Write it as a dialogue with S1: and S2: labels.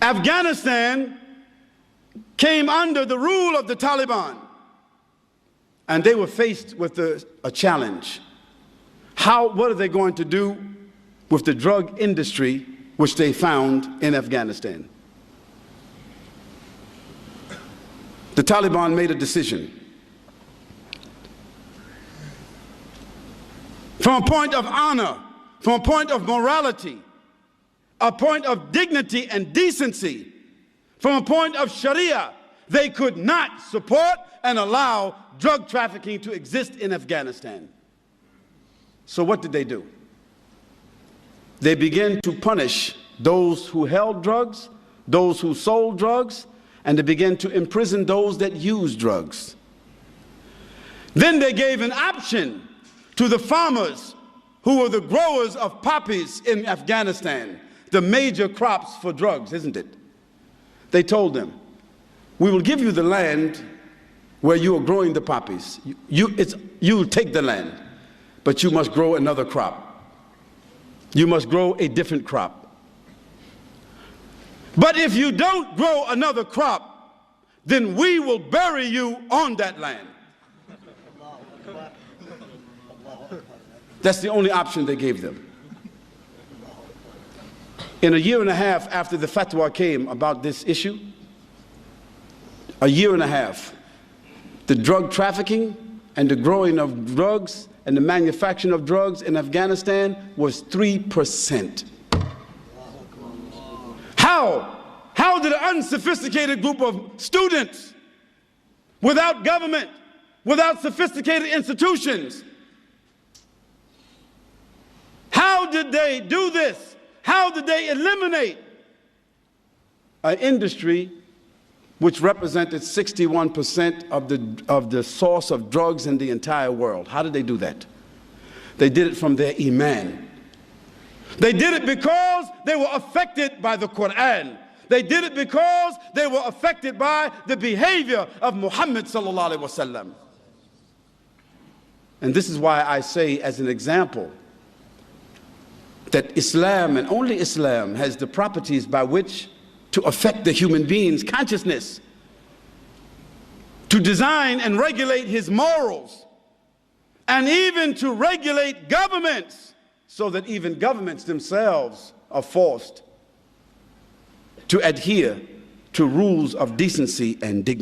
S1: Afghanistan came under the rule of the Taliban, and they were faced with a challenge. What are they going to do with the drug industry which they found in Afghanistan? The Taliban made a decision. From a point of honor, from a point of morality, a point of dignity and decency, from a point of Sharia, they could not support and allow drug trafficking to exist in Afghanistan. So what did they do? They began to punish those who held drugs, those who sold drugs, and they began to imprison those that used drugs. Then they gave an option to the farmers who were the growers of poppies in Afghanistan, the major crops for drugs, isn't it? They told them, we will give you the land where you are growing the poppies. You will take the land, but you must grow another crop. You must grow a different crop. But if you don't grow another crop, then we will bury you on that land. That's the only option they gave them. In a year and a half after the fatwa came about this issue, a year and a half, the drug trafficking and the growing of drugs and the manufacturing of drugs in Afghanistan was 3%. How did an unsophisticated group of students, without government, without sophisticated institutions, how did they do this? How did they eliminate an industry which represented 61% of the source of drugs in the entire world? How did they do that? They did it from their iman. They did it because they were affected by the Quran. They did it because they were affected by the behavior of Muhammad sallallahu alaihi wasallam. And this is why I say, as an example, that Islam, and only Islam, has the properties by which to affect the human being's consciousness, to design and regulate his morals, and even to regulate governments, so that even governments themselves are forced to adhere to rules of decency and dignity.